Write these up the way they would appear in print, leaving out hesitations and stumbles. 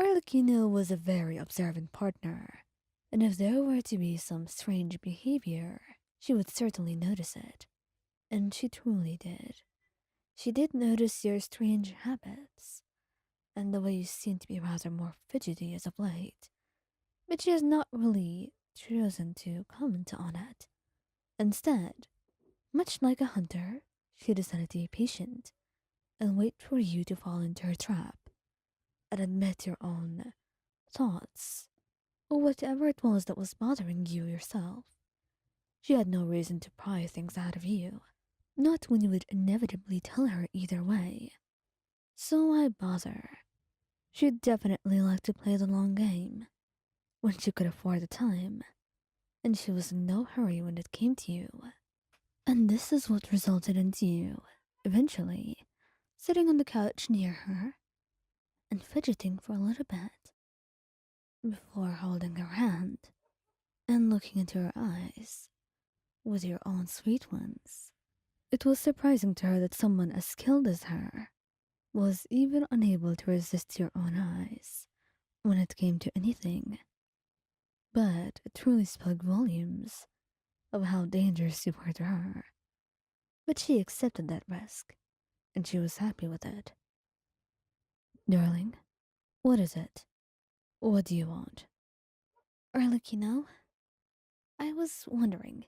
Arlecchino was a very observant partner, and if there were to be some strange behavior, she would certainly notice it. And she truly did. She did notice your strange habits, and the way you seem to be rather more fidgety as of late, but she has not really chosen to comment on it. Instead, much like a hunter, she decided to be patient and wait for you to fall into her trap and admit your own thoughts or whatever it was that was bothering you yourself. She had no reason to pry things out of you, not when you would inevitably tell her either way. So why bother? She'd definitely like to play the long game when she could afford the time, and she was in no hurry when it came to you. And this is what resulted into you, eventually, sitting on the couch near her and fidgeting for a little bit before holding her hand and looking into her eyes with your own sweet ones. It was surprising to her that someone as skilled as her was even unable to resist your own eyes when it came to anything. But it truly spoke volumes of how dangerous you were to her. But she accepted that risk, and she was happy with it. Darling, what is it? What do you want? Arlecchino, I was wondering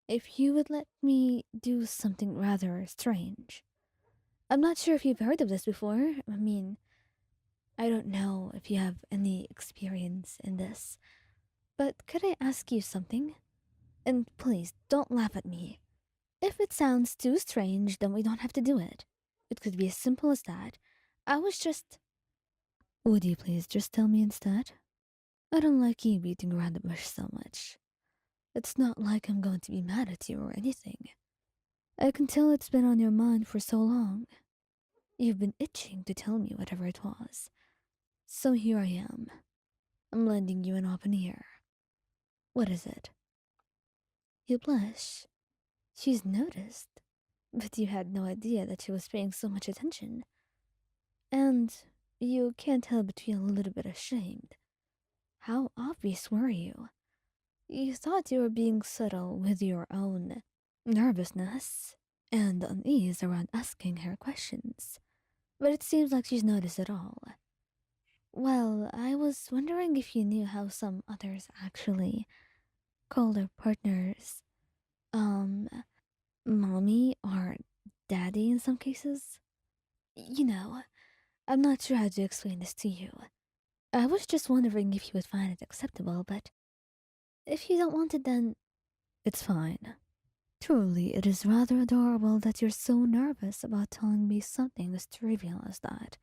if you would let me do something rather strange. I'm not sure if you've heard of this before. I don't know if you have any experience in this, but could I ask you something? And please, don't laugh at me. If it sounds too strange, then we don't have to do it. It could be as simple as that. I was just. Would you please just tell me instead? I don't like you beating around the bush so much. It's not like I'm going to be mad at you or anything. I can tell it's been on your mind for so long. You've been itching to tell me whatever it was. So here I am. I'm lending you an open ear. What is it? You blush. She's noticed, but you had no idea that she was paying so much attention. And you can't help but feel a little bit ashamed. How obvious were you? You thought you were being subtle with your own nervousness and unease around asking her questions, but it seems like she's noticed it all. Well, I was wondering if you knew how some others actually call their partners, um, mommy or daddy in some cases. You know, I'm not sure how to explain this to you. I was just wondering if you would find it acceptable, but if you don't want it, then it's fine. Truly, it is rather adorable that you're so nervous about telling me something as trivial as that.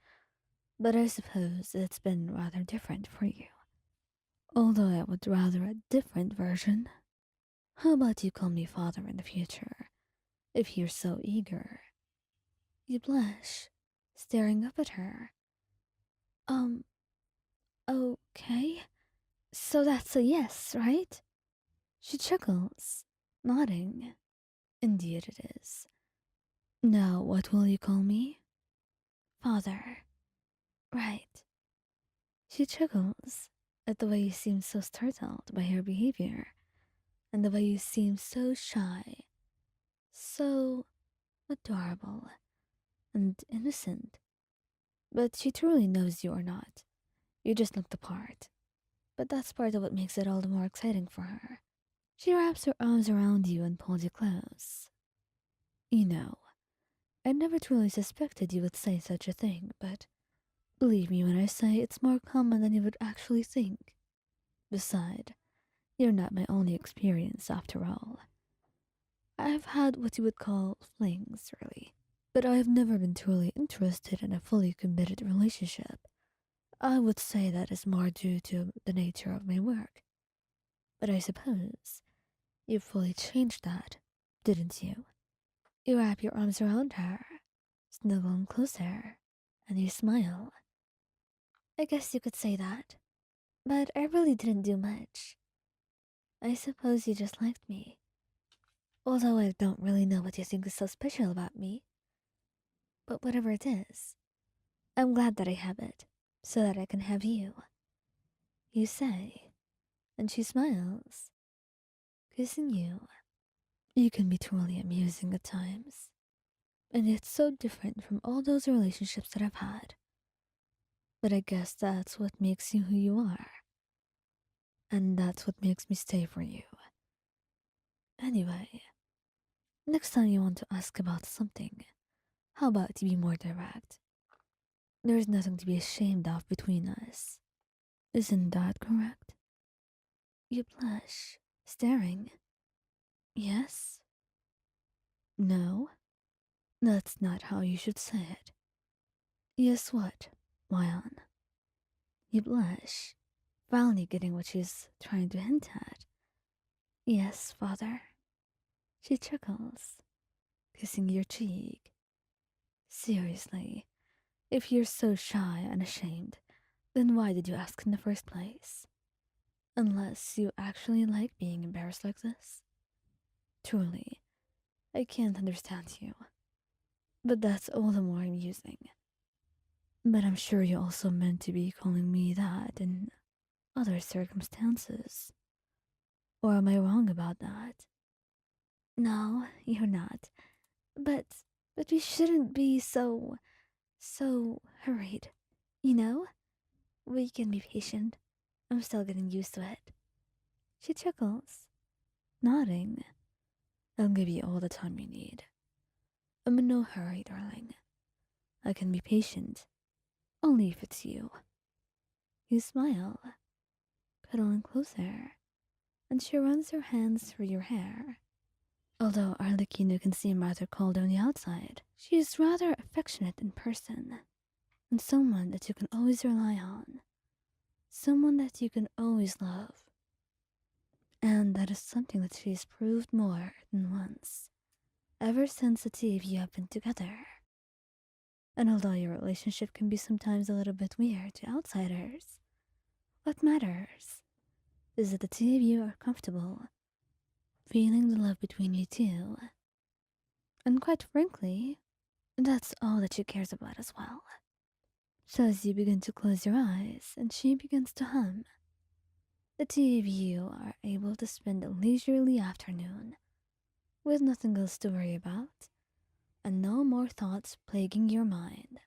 But I suppose it's been rather different for you. Although I would rather a different version. How about you call me father in the future, if you're so eager? You blush, staring up at her. Um, okay. So that's a yes, right? She chuckles, nodding. Indeed it is. Now what will you call me? Father. Right. She chuckles at the way you seem so startled by her behavior, and the way you seem so shy, so adorable, and innocent. But she truly knows you are not. You just look the part. But that's part of what makes it all the more exciting for her. She wraps her arms around you and pulls you close. You know, I never truly suspected you would say such a thing, but believe me when I say it's more common than you would actually think. Besides, you're not my only experience after all. I've had what you would call flings, really, but I have never been truly interested in a fully committed relationship. I would say that is more due to the nature of my work. But I suppose you fully changed that, didn't you? You wrap your arms around her, snuggle in closer, and you smile. I guess you could say that, but I really didn't do much. I suppose you just liked me. Although I don't really know what you think is so special about me. But whatever it is, I'm glad that I have it. so that I can have you. You say, and she smiles, kissing you. You can be truly amusing at times, and it's so different from all those relationships that I've had. But I guess that's what makes you who you are, and that's what makes me stay for you. Anyway, next time you want to ask about something, how about you be more direct? There's nothing to be ashamed of between us. Isn't that correct? You blush, staring. Yes? No? That's not how you should say it. Yes, what? Why on? You blush, finally getting what she's trying to hint at. Yes, father. She chuckles, kissing your cheek. Seriously, if you're so shy and ashamed, then why did you ask in the first place? Unless you actually like being embarrassed like this. Truly, I can't understand you. But that's all the more amusing. But I'm sure you also meant to be calling me that in other circumstances. Or am I wrong about that? No, you're not. But we shouldn't be so hurried. You know? We can be patient. I'm still getting used to it. She chuckles, nodding. I'll give you all the time you need. I'm in no hurry, darling. I can be patient, only if it's you. You smile, cuddling closer, and she runs her hands through your hair. Although Arlecchino can seem rather cold on the outside, she is rather affectionate in person, and someone that you can always rely on. Someone that you can always love. And that is something that she's proved more than once, ever since the two of you have been together. And although your relationship can be sometimes a little bit weird to outsiders, what matters is that the two of you are comfortable, feeling the love between you two. And quite frankly, that's all that she cares about as well. So as you begin to close your eyes and she begins to hum, the two of you are able to spend a leisurely afternoon with nothing else to worry about and no more thoughts plaguing your mind.